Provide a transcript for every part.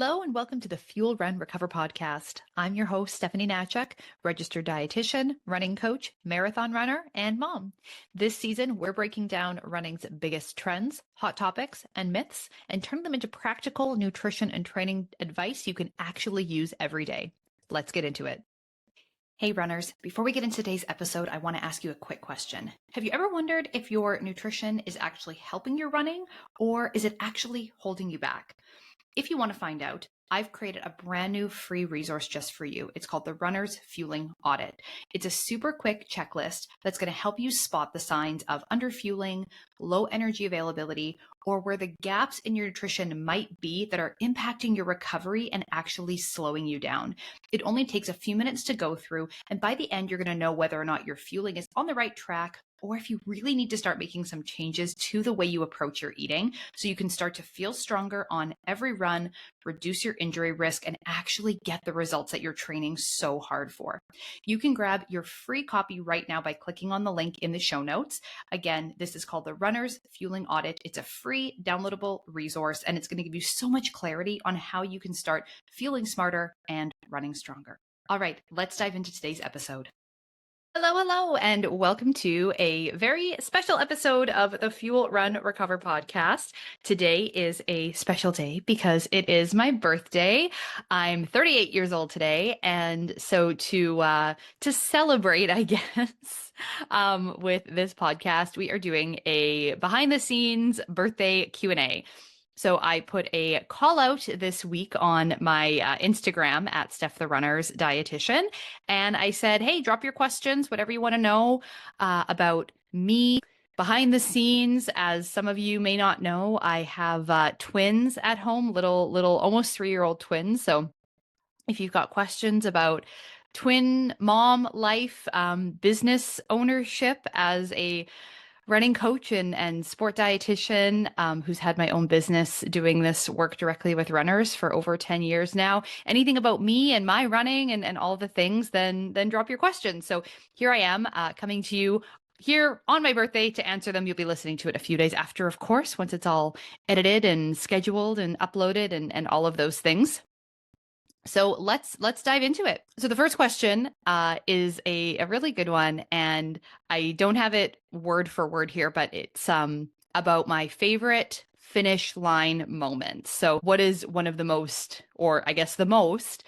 Hello and welcome to the Fuel Run Recover podcast. I'm your host, Stephanie Natchuk, registered dietitian, running coach, marathon runner, and mom. This season, we're breaking down running's biggest trends, hot topics, and myths, and turning them into practical nutrition and training advice you can actually use every day. Let's get into it. Hey runners, before we get into today's episode, I want to ask you a quick question. Have you ever wondered if your nutrition is actually helping your running, or is it actually holding you back? If you want to find out, I've created a brand new free resource just for you. It's called the Runner's Fueling Audit. It's a super quick checklist that's going to help you spot the signs of underfueling, low energy availability, or where the gaps in your nutrition might be that are impacting your recovery and actually slowing you down. It only takes a few minutes to go through, and by the end, you're going to know whether or not your fueling is on the right track, or if you really need to start making some changes to the way you approach your eating so you can start to feel stronger on every run, reduce your injury risk, and actually get the results that you're training so hard for. You can grab your free copy right now by clicking on the link in the show notes. Again, this is called the Runner's Fueling Audit. It's a free downloadable resource, and it's going to give you so much clarity on how you can start feeling smarter and running stronger. All right, let's dive into today's episode. Hello, and welcome to a very special episode of the Fuel Run Recover podcast. Today is a special day because it is my birthday. I'm 38 years old today, and so to celebrate, I guess, with this podcast, we are doing a behind-the-scenes birthday Q&A. So I put a call out this week on my Instagram at Steph the Runner's Dietitian. And I said, hey, drop your questions, whatever you want to know about me behind the scenes. As some of you may not know, I have twins at home, little almost 3-year-old twins. So if you've got questions about twin mom life, business ownership as a running coach and sport dietitian who's had my own business doing this work directly with runners for over 10 years now. Anything about me and my running and all the things, then drop your questions. So here I am coming to you here on my birthday to answer them. You'll be listening to it a few days after, of course, once it's all edited and scheduled and uploaded and all of those things. So let's dive into it. So the first question is a really good one, and I don't have it word for word here, but it's about my favorite finish line moments. So what is one of the most, or I guess the most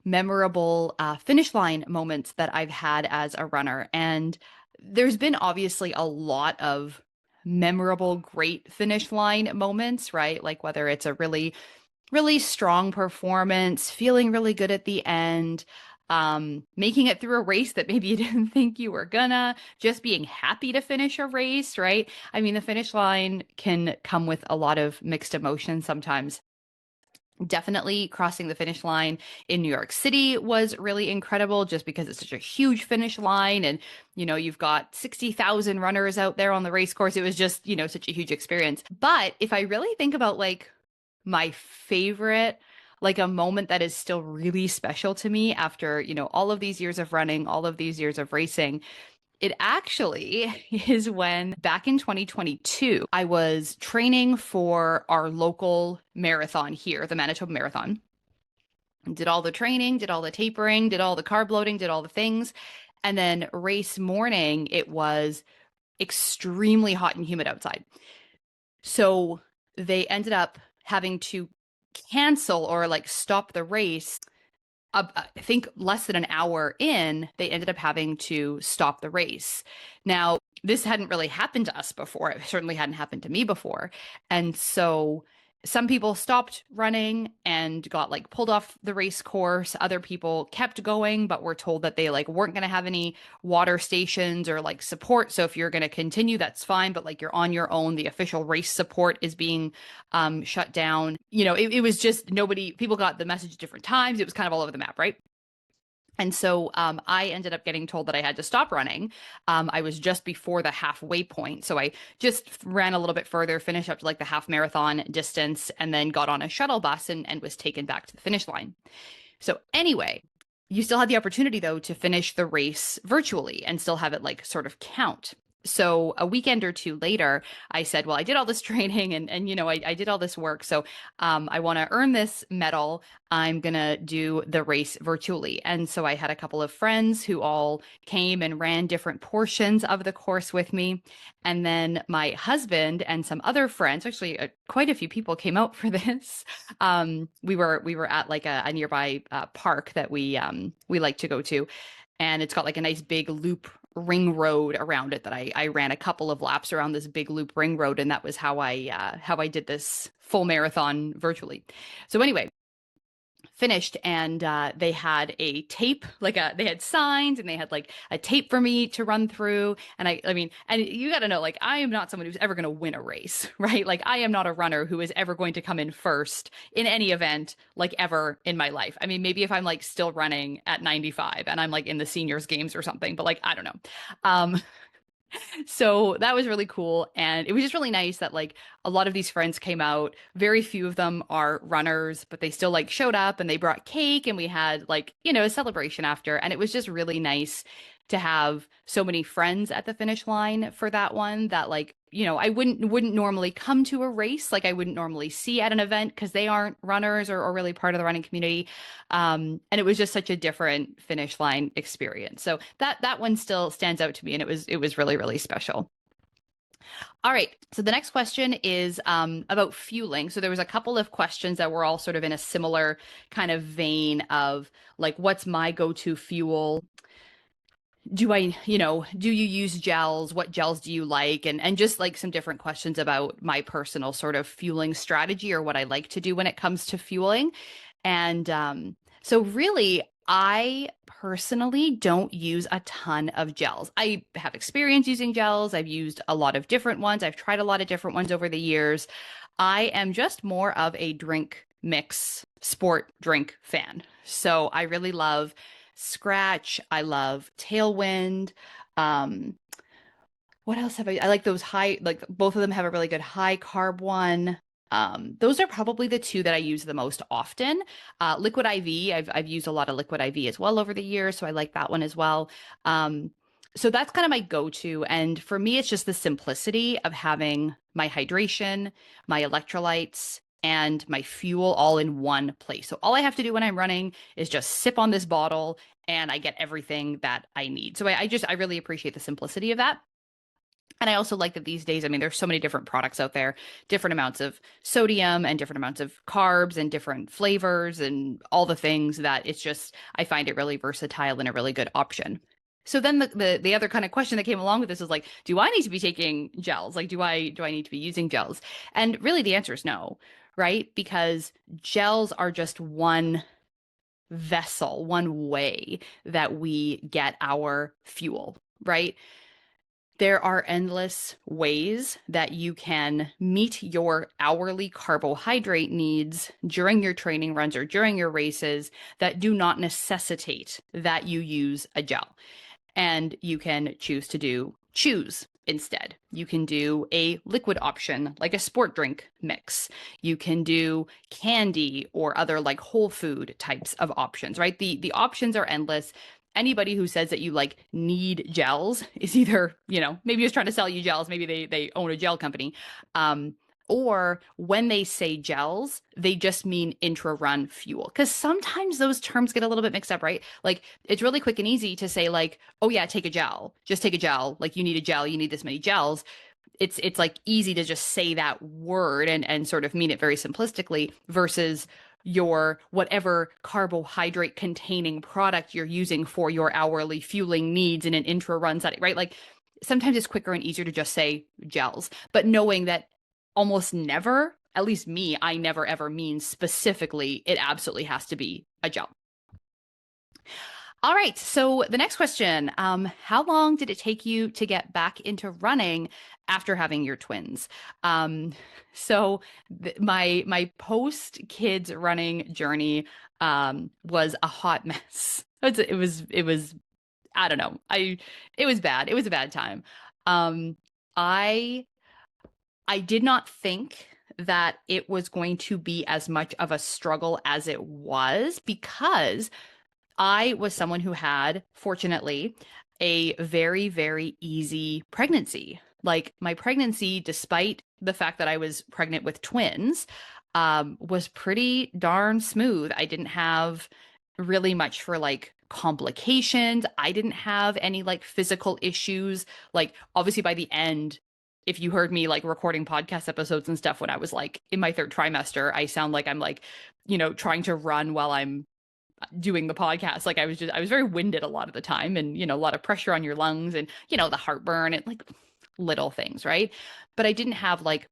memorable finish line moments that I've had as a runner? And there's been obviously a lot of memorable, great finish line moments, right? Like whether it's a really strong performance, feeling really good at the end, making it through a race that maybe you didn't think you were gonna, just being happy to finish a race, right? I mean, the finish line can come with a lot of mixed emotions sometimes. Definitely crossing the finish line in New York City was really incredible just because it's such a huge finish line and, you've got 60,000 runners out there on the race course. It was just, such a huge experience. But if I really think about my favorite, like a moment that is still really special to me after, all of these years of running, all of these years of racing, it actually is when back in 2022, I was training for our local marathon here, the Manitoba Marathon. Did all the training, did all the tapering, did all the carb loading, did all the things. And then race morning, it was extremely hot and humid outside. So they ended up having to cancel or stop the race. I think less than an hour in, they ended up having to stop the race. Now, this hadn't really happened to us before. It certainly hadn't happened to me before. And so some people stopped running and got pulled off the race course. Other people kept going, but were told that they weren't going to have any water stations or support. So if you're going to continue, that's fine. But you're on your own, the official race support is being shut down. It was just people got the message at different times. It was kind of all over the map, right? And so I ended up getting told that I had to stop running. I was just before the halfway point. So I just ran a little bit further, finished up to the half marathon distance, and then got on a shuttle bus and was taken back to the finish line. So anyway, you still had the opportunity, though, to finish the race virtually and still have it sort of count. So a weekend or two later, I said, well, I did all this training and I did all this work. So I want to earn this medal. I'm going to do the race virtually. And so I had a couple of friends who all came and ran different portions of the course with me. And then my husband and some other friends, actually quite a few people came out for this. We were at like a nearby park that we like to go to, and it's got like a nice big loop ring road around it that I ran a couple of laps around this big loop ring road, and that was how I did this full marathon virtually. So anyway, finished, and they had a tape, they had signs, and they had like a tape for me to run through. And I mean, and you got to know, like, I am not someone who's ever going to win a race, right? Like, I am not a runner who is ever going to come in first in any event, like, ever in my life. I mean, maybe if I'm like still running at 95 and I'm like in the seniors games or something, but like, I don't know. Um, so that was really cool. And it was just really nice that like a lot of these friends came out. Very few of them are runners, but they still like showed up and they brought cake, and we had like, a celebration after. And it was just really nice to have so many friends at the finish line for that one, that like, I wouldn't normally come to a race, like I wouldn't normally see at an event because they aren't runners or really part of the running community. And it was just such a different finish line experience. So that one still stands out to me, and it was really, really special. All right. So the next question is about fueling. So there was a couple of questions that were all sort of in a similar kind of vein of like, what's my go-to fuel? Do you use gels? What gels do you like? And just like some different questions about my personal sort of fueling strategy, or what I like to do when it comes to fueling. And so really, I personally don't use a ton of gels. I have experience using gels. I've used a lot of different ones. I've tried a lot of different ones over the years. I am just more of a drink mix sport drink fan. So I really love Scratch. I love Tailwind. Um, what else have I like those high, like both of them have a really good high carb one. Those are probably the two that I use the most often. Liquid IV, I've used a lot of Liquid IV as well over the years, so I like that one as well. Um, so that's kind of my go-to. And for me, it's just the simplicity of having my hydration, my electrolytes, and my fuel all in one place. So all I have to do when I'm running is just sip on this bottle, and I get everything that I need. So I really appreciate the simplicity of that. And I also like that these days, I mean, there's so many different products out there, different amounts of sodium and different amounts of carbs and different flavors and all the things, that it's just, I find it really versatile and a really good option. So then the other kind of question that came along with this is like, do I need to be taking gels? Like, do I need to be using gels? And really the answer is no, right? Because gels are just one vessel, one way that we get our fuel, right? There are endless ways that you can meet your hourly carbohydrate needs during your training runs or during your races that do not necessitate that you use a gel. And you can choose to do chews instead. You can do a liquid option like a sport drink mix. You can do candy or other like whole food types of options, right? The options are endless. Anybody who says that you like need gels is either, maybe just trying to sell you gels, maybe they own a gel company. Or when they say gels, they just mean intra-run fuel. Because sometimes those terms get a little bit mixed up, right? Like, it's really quick and easy to say like, oh yeah, take a gel. Just take a gel. Like, you need a gel, you need this many gels. It's like easy to just say that word and sort of mean it very simplistically, versus your whatever carbohydrate containing product you're using for your hourly fueling needs in an intra-run setting, right? Like, sometimes it's quicker and easier to just say gels, but knowing that almost never, at least me, I never ever mean specifically it absolutely has to be a gel. All right, so the next question, how long did it take you to get back into running after having your twins? So my post kids running journey was a hot mess. It was I don't know. It was bad. It was a bad time. Um, I I did not think that it was going to be as much of a struggle as it was, because I was someone who had, fortunately, a very, very easy pregnancy. Like my pregnancy, despite the fact that I was pregnant with twins, was pretty darn smooth. I didn't have really much for like complications. I didn't have any like physical issues. Like obviously by the end, if you heard me like recording podcast episodes and stuff when I was like in my third trimester, I sound like I'm like, trying to run while I'm doing the podcast. Like I was very winded a lot of the time and, a lot of pressure on your lungs and, the heartburn and like little things, right? But I didn't have like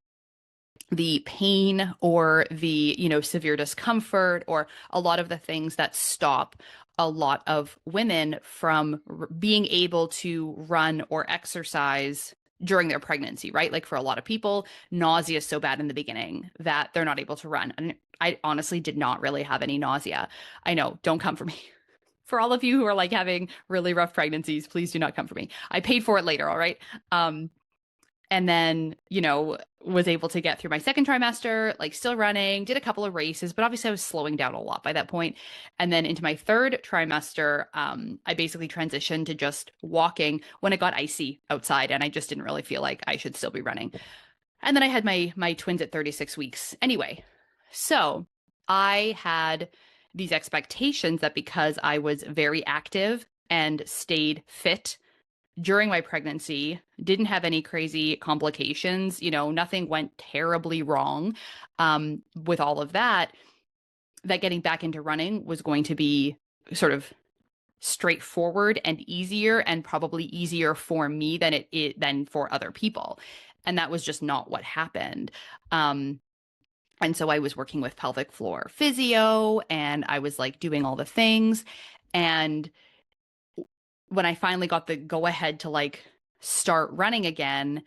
the pain or the, severe discomfort or a lot of the things that stop a lot of women from being able to run or exercise during their pregnancy, right? Like for a lot of people, nausea is so bad in the beginning that they're not able to run. And I honestly did not really have any nausea. I know, don't come for me. For all of you who are like having really rough pregnancies, please do not come for me. I paid for it later, all right? And then, was able to get through my second trimester, like still running, did a couple of races, but obviously I was slowing down a lot by that point. And then into my third trimester, I basically transitioned to just walking when it got icy outside, and I just didn't really feel like I should still be running. And then I had my twins at 36 weeks anyway. So I had these expectations that because I was very active and stayed fit during my pregnancy, didn't have any crazy complications, nothing went terribly wrong with all of that, that getting back into running was going to be sort of straightforward and easier and probably easier for me than for other people. And that was just not what happened. And so I was working with pelvic floor physio and I was like doing all the things. And when I finally got the go ahead to like start running again,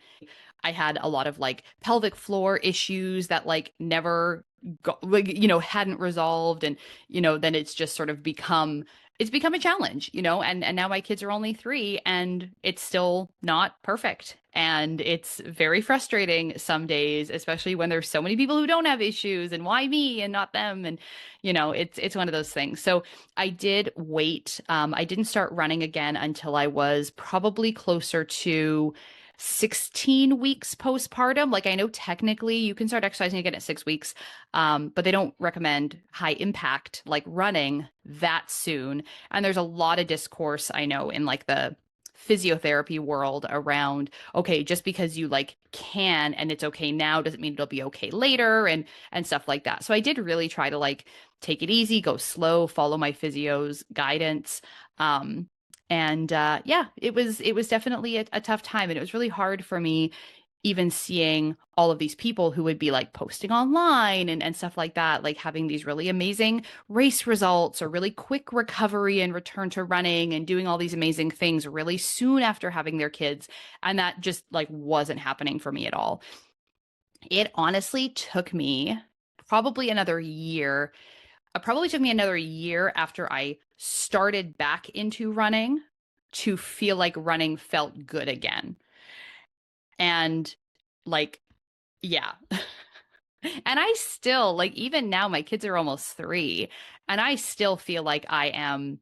I had a lot of like pelvic floor issues that like never got, like, hadn't resolved. And, then it's become a challenge, and now my kids are only 3 and it's still not perfect. And it's very frustrating some days, especially when there's so many people who don't have issues and why me and not them. And, it's one of those things. So I did wait. I didn't start running again until I was probably closer to 16 weeks postpartum. Like I know technically you can start exercising again at 6 weeks, but they don't recommend high impact like running that soon. And there's a lot of discourse I know in like the physiotherapy world around, okay, just because you like can and it's okay now doesn't mean it'll be okay later and stuff like that. So I did really try to like take it easy, go slow, follow my physio's guidance. And yeah, it was definitely a tough time, and it was really hard for me even seeing all of these people who would be like posting online and stuff like that, like having these really amazing race results or really quick recovery and return to running and doing all these amazing things really soon after having their kids. And that just like wasn't happening for me at all. It honestly took me probably another year. It probably took me another year after I started back into running to feel like running felt good again. And like, yeah. And I still, like, even now, my kids are almost 3, and I still feel like I am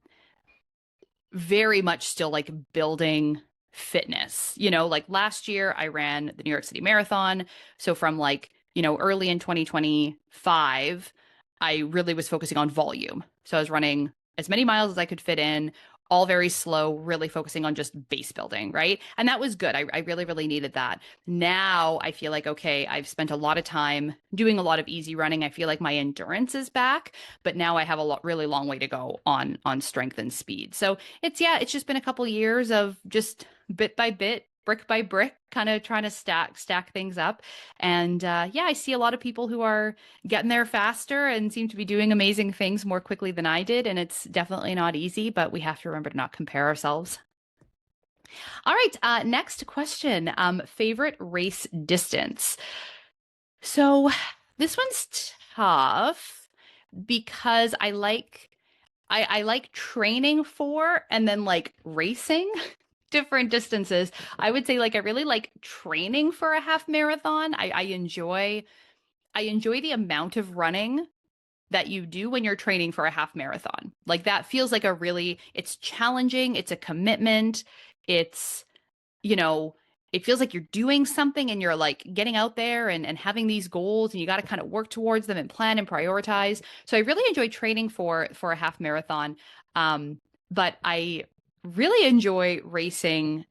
very much still like building fitness. Like last year I ran the New York City Marathon. So from like, early in 2025, I really was focusing on volume. So I was running as many miles as I could fit in, all very slow, really focusing on just base building, right? And that was good. I really, really needed that. Now I feel like, okay, I've spent a lot of time doing a lot of easy running. I feel like my endurance is back, but now I have a really long way to go on strength and speed. So it's just been a couple years of just bit by bit, brick by brick, kind of trying to stack things up. And yeah, I see a lot of people who are getting there faster and seem to be doing amazing things more quickly than I did. And it's definitely not easy, but we have to remember to not compare ourselves. All right, next question. Favorite race distance. So this one's tough because I like training for and then like racing different distances. I would say like I really like training for a half marathon. I enjoy the amount of running that you do when you're training for a half marathon. Like that feels like it's challenging, it's a commitment, it's, you know, it feels like you're doing something and you're like getting out there and having these goals and you got to kind of work towards them and plan and prioritize. So I really enjoy training for a half marathon. But I really enjoy racing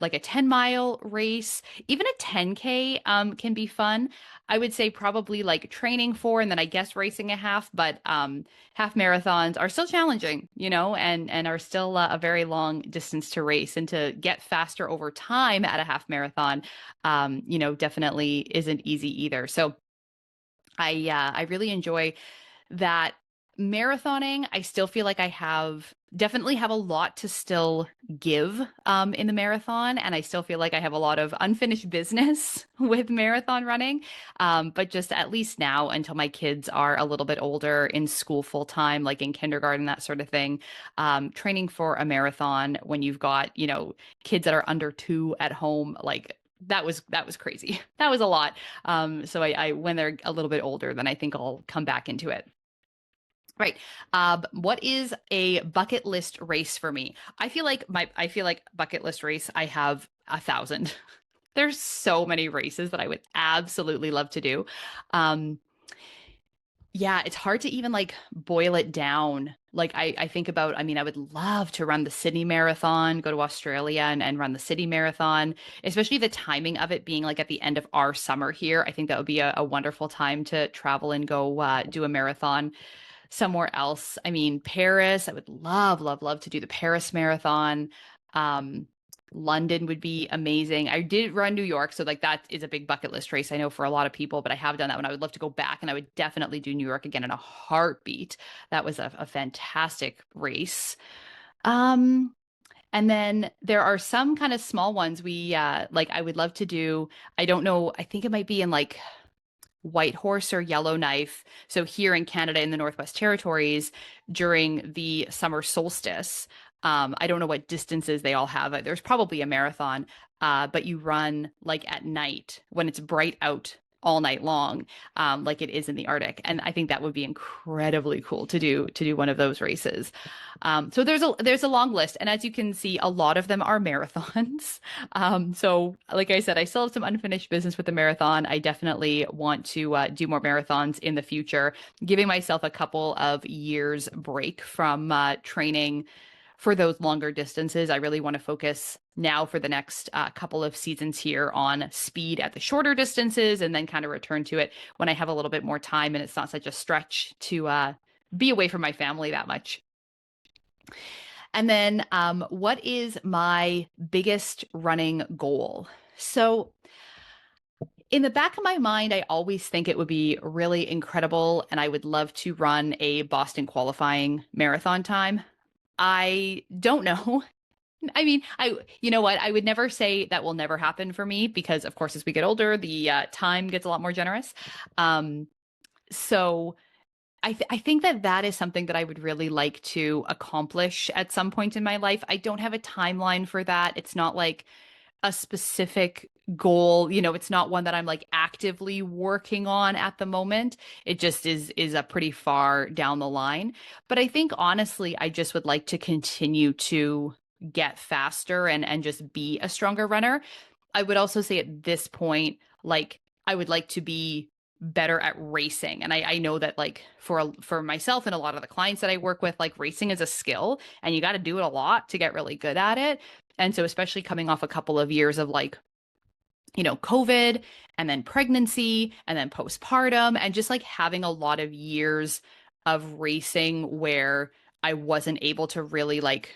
like a 10-mile race, even a 10K can be fun. I would say probably like training for and then I guess racing a half, but half marathons are still challenging, and are still a very long distance to race and to get faster over time at a half marathon, definitely isn't easy either. So I really enjoy that marathoning. I still feel like I definitely have a lot to still give in the marathon. And I still feel like I have a lot of unfinished business with marathon running. But just at least now until my kids are a little bit older in school full time, like in kindergarten, that sort of thing, training for a marathon when you've got, kids that are under 2 at home, like that was crazy. That was a lot. So I when they're a little bit older, then I think I'll come back into it. Right. What is a bucket list race for me? I feel like bucket list race, I have 1,000. There's so many races that I would absolutely love to do. Um, yeah, it's hard to even like boil it down. Like I think about, I mean, I would love to run the Sydney Marathon, go to Australia and run the Sydney Marathon, especially the timing of it being like at the end of our summer here. I think that would be a wonderful time to travel and go do a marathon somewhere else. I mean, Paris, I would love, love, love to do the Paris Marathon. Um, London would be amazing. I did run New York, so like that is a big bucket list race, I know, for a lot of people, but I have done that one. I would love to go back and I would definitely do New York again in a heartbeat. That was a fantastic race. Um, and then there are some kind of small ones like I would love to do. I don't know, I think it might be in like Whitehorse or Yellowknife. So here in Canada in the Northwest Territories during the summer solstice, I don't know what distances they all have. There's probably a marathon, but you run like at night when it's bright out all night long, like it is in the Arctic. And I think that would be incredibly cool to do one of those races. So there's a long list, and as you can see, a lot of them are marathons. So like I said, I still have some unfinished business with the marathon. I definitely want to do more marathons in the future, giving myself a couple of years break from training for those longer distances. I really want to focus now for the next couple of seasons here on speed at the shorter distances and then kind of return to it when I have a little bit more time and it's not such a stretch to be away from my family that much. And then what is my biggest running goal? So in the back of my mind, I always think it would be really incredible and I would love to run a Boston qualifying marathon time. I don't know. I mean, you know what? I would never say that will never happen for me because, of course, as we get older, the time gets a lot more generous. Um, so I think that that is something that I would really like to accomplish at some point in my life. I don't have a timeline for that. It's not like a specific goal, it's not one that I'm like actively working on at the moment. It just is a pretty far down the line. But I think honestly, I just would like to continue to get faster and just be a stronger runner. I would also say at this point, like I would like to be better at racing. And I know that like for myself and a lot of the clients that I work with, like racing is a skill and you got to do it a lot to get really good at it. And so especially coming off a couple of years of like, COVID and then pregnancy and then postpartum and just like having a lot of years of racing where I wasn't able to really like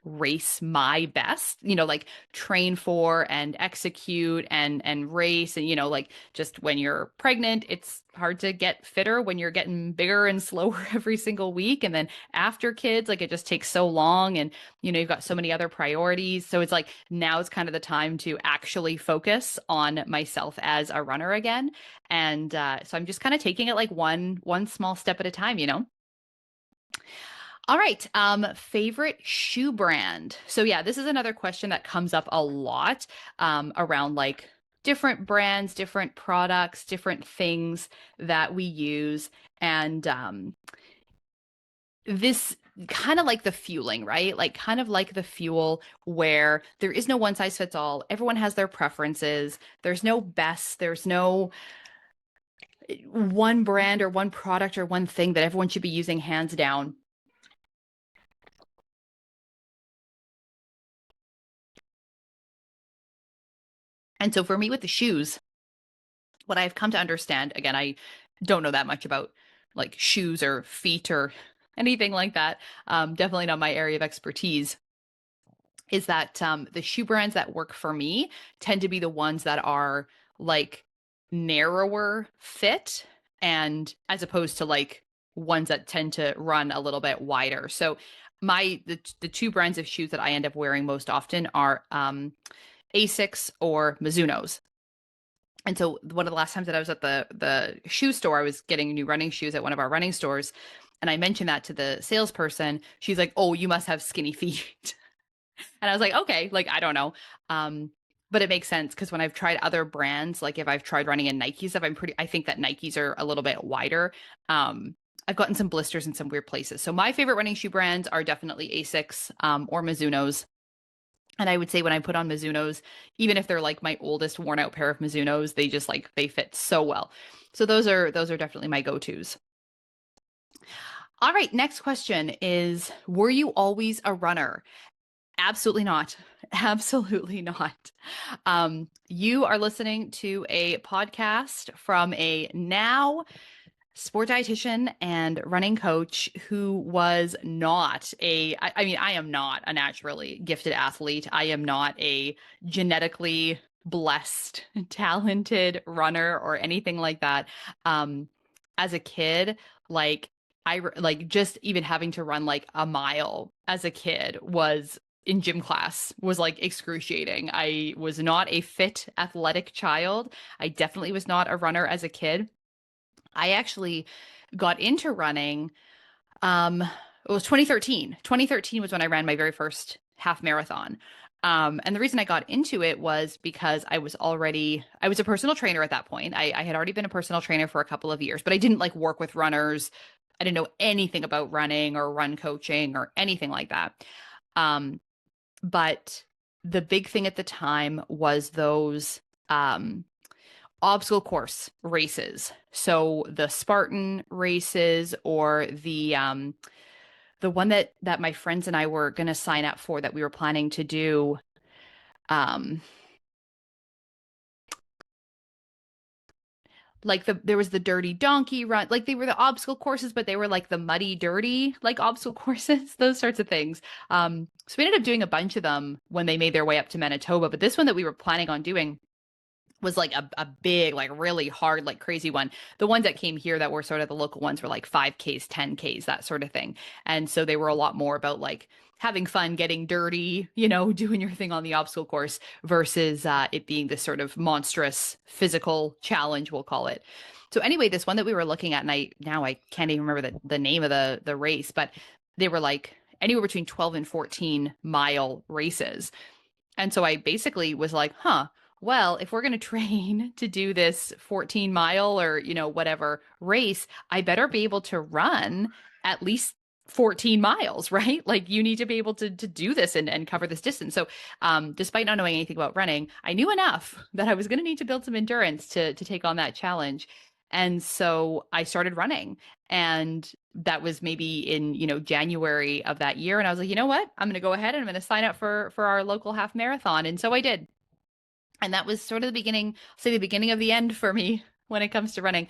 race my best, like train for and execute and race. And, like just when you're pregnant, it's hard to get fitter when you're getting bigger and slower every single week. And then after kids, like it just takes so long and, you've got so many other priorities. So it's like now is kind of the time to actually focus on myself as a runner again. And so I'm just kind of taking it like one small step at a time. All right. Favorite shoe brand. So yeah, this is another question that comes up a lot around like different brands, different products, different things that we use. And this kind of like the fueling, right? Like kind of like the fuel where there is no one size fits all. Everyone has their preferences. There's no best, there's no one brand or one product or one thing that everyone should be using hands down. And so for me with the shoes, what I've come to understand, again, I don't know that much about like shoes or feet or anything like that. Definitely not my area of expertise. Is that the shoe brands that work for me tend to be the ones that are like narrower fit and as opposed to like ones that tend to run a little bit wider. So the two brands of shoes that I end up wearing most often are Asics or Mizuno's. And so one of the last times that I was at the shoe store, I was getting new running shoes at one of our running stores, and I mentioned that to the salesperson. She's like, "Oh, you must have skinny feet." And I was like, okay, like I don't know. But it makes sense because when I've tried other brands, like if I've tried running in Nike stuff, I think that Nikes are a little bit wider. I've gotten some blisters in some weird places. So my favorite running shoe brands are definitely Asics, or Mizuno's. And I would say when I put on Mizuno's, even if they're like my oldest worn out pair of Mizuno's, they just like they fit so well. So those are definitely my go-tos. All right, next question is, were you always a runner? Absolutely not. Absolutely not. You are listening to a podcast from a now sport dietitian and running coach who was not I mean, I am not a naturally gifted athlete. I am not a genetically blessed, talented runner or anything like that. As a kid, like like just even having to run like a mile as a kid was in gym class was like excruciating. I was not a fit, athletic child. I definitely was not a runner as a kid. I actually got into running. It was 2013. 2013 was when I ran my very first half marathon. And the reason I got into it was because I was a personal trainer at that point. I had already been a personal trainer for a couple of years, but I didn't like work with runners. I didn't know anything about running or run coaching or anything like that. Um, but the big thing at the time was those obstacle course races. So the Spartan races or the one that my friends and I were going to sign up for that we were planning to do um like there was the dirty donkey run, like they were the obstacle courses but they were like the muddy dirty like obstacle courses, those sorts of things. So we ended up doing a bunch of them when they made their way up to Manitoba, but this one that we were planning on doing was like a big, like really hard, like crazy one. The ones that came here that were sort of the local ones were like 5Ks, 10Ks, that sort of thing. And so they were a lot more about like having fun, getting dirty, doing your thing on the obstacle course versus it being this sort of monstrous physical challenge, we'll call it. So anyway, this one that we were looking at, and I can't even remember the name of the race, but they were like anywhere between 12 and 14-mile races. And so I basically was like, huh, well, if we're going to train to do this 14-mile or, whatever race, I better be able to run at least 14 miles, right? Like you need to be able to do this and cover this distance. So, despite not knowing anything about running, I knew enough that I was going to need to build some endurance to take on that challenge. And so I started running, and that was maybe in, January of that year. And I was like, you know what? I'm going to go ahead and I'm going to sign up for our local half marathon. And so I did. And that was sort of the beginning, say the beginning of the end for me when it comes to running.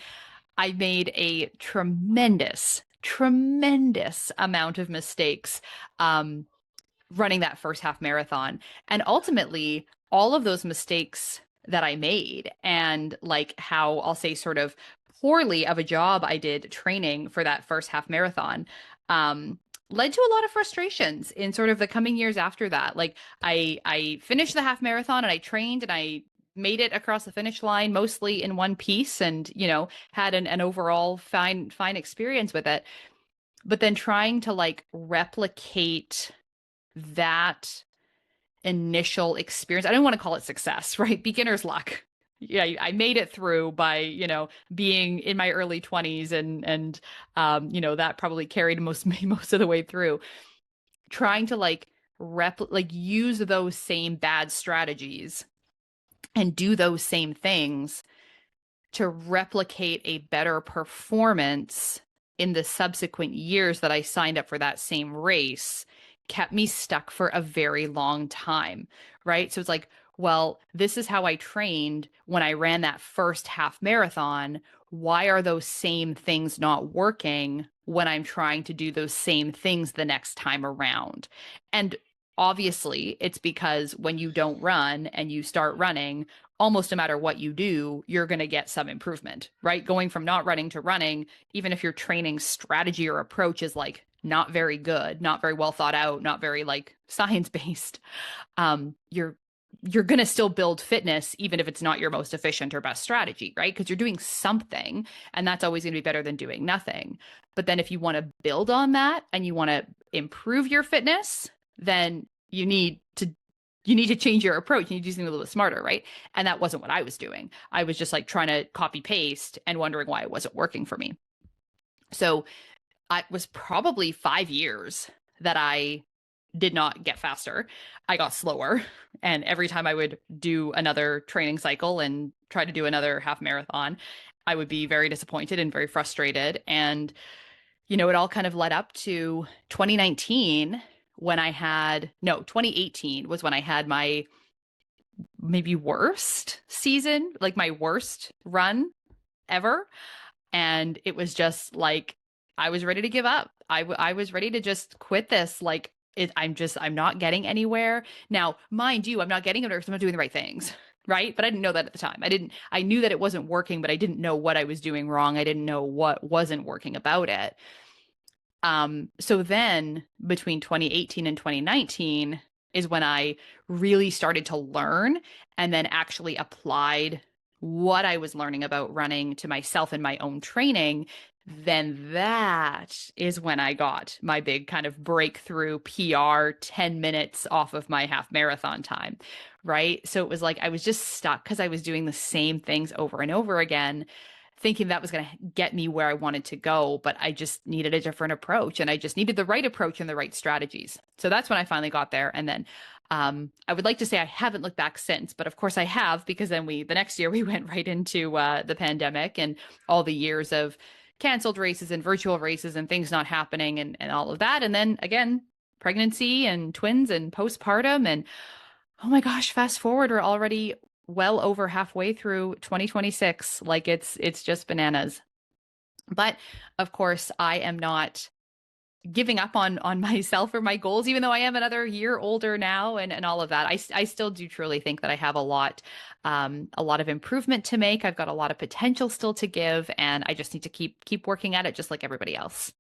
I made a tremendous, tremendous amount of mistakes running that first half marathon. And ultimately, all of those mistakes that I made and like how I'll say sort of poorly of a job I did training for that first half marathon um, led to a lot of frustrations in sort of the coming years after that. Like I finished the half marathon and I trained and I made it across the finish line mostly in one piece and had an overall fine experience with it, but then trying to like replicate that initial experience. I don't want to call it success, right? Beginner's luck. yeah, I made it through by, being in my early 20s, and that probably carried most of the way through. Trying to like use those same bad strategies and do those same things to replicate a better performance in the subsequent years that I signed up for that same race kept me stuck for a very long time, right? So it's like, well, this is how I trained when I ran that first half marathon. Why are those same things not working when I'm trying to do those same things the next time around? And obviously, it's because when you don't run and you start running, almost no matter what you do, you're going to get some improvement, right? Going from not running to running, even if your training strategy or approach is like not very good, not very well thought out, not very like science based, you're going to still build fitness even if it's not your most efficient or best strategy, right? Because you're doing something, and that's always going to be better than doing nothing. But then if you want to build on that and you want to improve your fitness, then you need to change your approach. You need to do something a little bit smarter, right? And that wasn't what I was doing. I was just like trying to copy paste and wondering why it wasn't working for me. So it was probably 5 years that I did not get faster. I got slower. And every time I would do another training cycle and try to do another half marathon, I would be very disappointed and very frustrated. And, it all kind of led up to 2019 when I had, no, 2018 was when I had my maybe worst season, like my worst run ever. And it was just like, I was ready to give up. I was ready to just quit this. Like, I'm not getting anywhere. Now, mind you, I'm not getting anywhere because I'm not doing the right things. Right. But I didn't know that at the time. I knew that it wasn't working, but I didn't know what I was doing wrong. I didn't know what wasn't working about it. So then between 2018 and 2019 is when I really started to learn and then actually applied what I was learning about running to myself in my own training. Then that is when I got my big kind of breakthrough PR 10 minutes off of my half marathon time. Right. So it was like I was just stuck because I was doing the same things over and over again, thinking that was going to get me where I wanted to go, but I just needed a different approach and I just needed the right approach and the right strategies. So that's when I finally got there. And then I would like to say I haven't looked back since, but of course I have, because then the next year we went right into the pandemic and all the years of canceled races and virtual races and things not happening and all of that. And then again, pregnancy and twins and postpartum and oh my gosh, fast forward, we're already well over halfway through 2026. Like it's just bananas. But of course, I am not giving up on myself or my goals, even though I am another year older now and all of that. I still do truly think that I have a lot of improvement to make. I've got a lot of potential still to give, and I just need to keep working at it just like everybody else.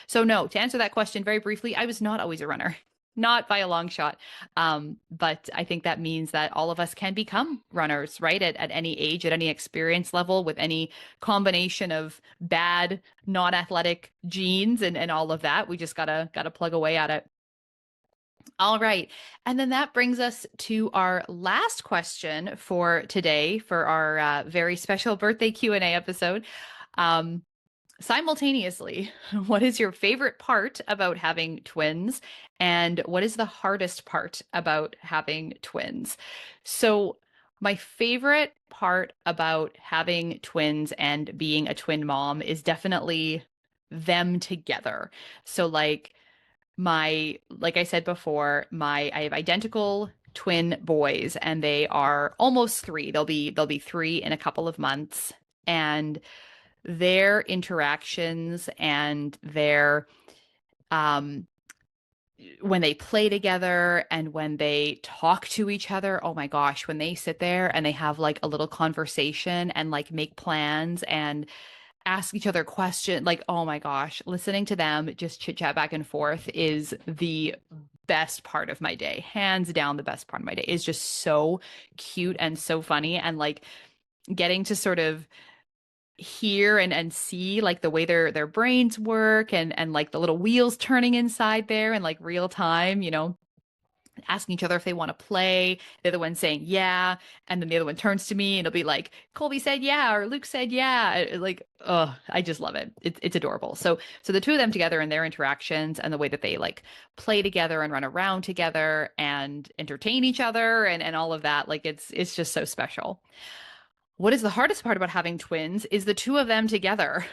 So no, to answer that question very briefly, I was not always a runner. Not by a long shot. But I think that means that all of us can become runners, right? At any age, at any experience level, with any combination of bad, non-athletic genes and all of that. We just gotta plug away at it. All right. And then that brings us to our last question for today for our very special birthday Q&A episode. Um, Simultaneously, what is your favorite part about having twins? And what is the hardest part about having twins? So, my favorite part about having twins and being a twin mom is definitely them together. So, like I said before, I have identical twin boys and they are almost 3. They'll be 3 in a couple of months. And their interactions and their um when they play together and when they talk to each other, oh my gosh, when they sit there and they have like a little conversation and like make plans and ask each other questions, like oh my gosh, listening to them just chit chat back and forth is the best part of my day. Hands down, the best part of my day is just so cute and so funny, and like getting to sort of hear and see like the way their brains work and like the little wheels turning inside there in like real time, asking each other if they want to play. The other one saying yeah, and then the other one turns to me and it'll be like, Colby said yeah, or Luke said yeah. Like, oh, I just love it. It's adorable. So the two of them together and their interactions and the way that they like play together and run around together and entertain each other and all of that, like it's just so special. What is the hardest part about having twins is the two of them together.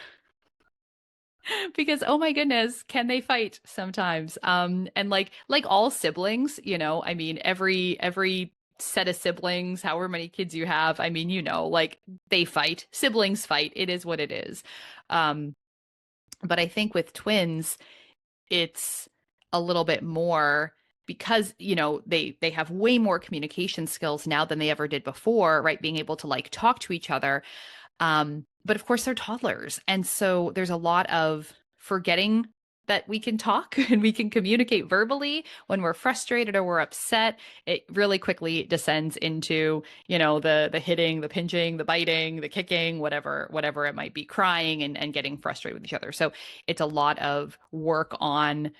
Because oh my goodness, can they fight sometimes? And like all siblings, I mean, every set of siblings, however many kids you have, I mean, like they fight. Siblings fight. It is what it is. Um, but I think with twins, it's a little bit more because they have way more communication skills now than they ever did before, right? Being able to like talk to each other, but of course, they're toddlers. And so there's a lot of forgetting that we can talk and we can communicate verbally when we're frustrated or we're upset. It really quickly descends into, the hitting, the pinching, the biting, the kicking, whatever it might be, crying and getting frustrated with each other. So it's a lot of work on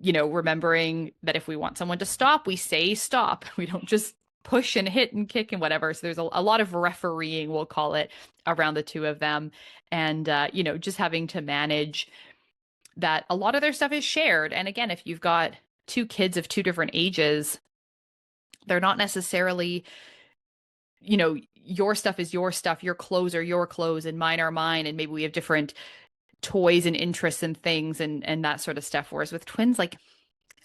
remembering that if we want someone to stop, we say stop. We don't just push and hit and kick and whatever. So there's a lot of refereeing, we'll call it, around the two of them. And, just having to manage that a lot of their stuff is shared. And again, if you've got two kids of two different ages, they're not necessarily, your stuff is your stuff, your clothes are your clothes, and mine are mine. And maybe we have different toys and interests and things and that sort of stuff. Whereas with twins, like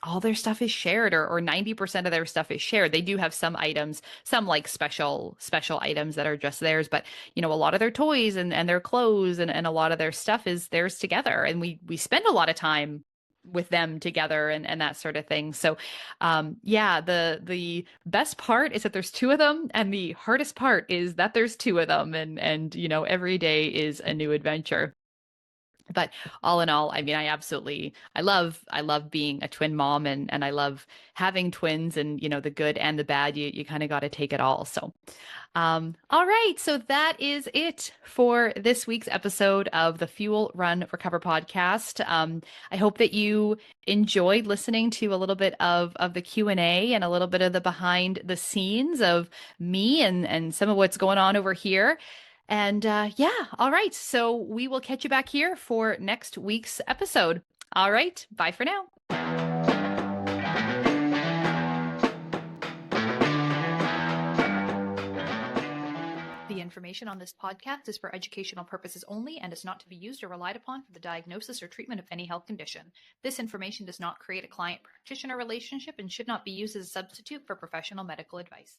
all their stuff is shared or 90% of their stuff is shared. They do have some items, some like special items that are just theirs, but a lot of their toys and their clothes and a lot of their stuff is theirs together. And we spend a lot of time with them together and that sort of thing. So yeah, the best part is that there's two of them, and the hardest part is that there's two of them, and every day is a new adventure. But all in all, I mean, I love being a twin mom, and I love having twins, and the good and the bad. You kind of got to take it all. So all right, so that is it for this week's episode of the Fuel Run Recover podcast. I hope that you enjoyed listening to a little bit of the Q&A and a little bit of the behind the scenes of me and some of what's going on over here. And yeah, all right. So we will catch you back here for next week's episode. All right. Bye for now. The information on this podcast is for educational purposes only and is not to be used or relied upon for the diagnosis or treatment of any health condition. This information does not create a client-practitioner relationship and should not be used as a substitute for professional medical advice.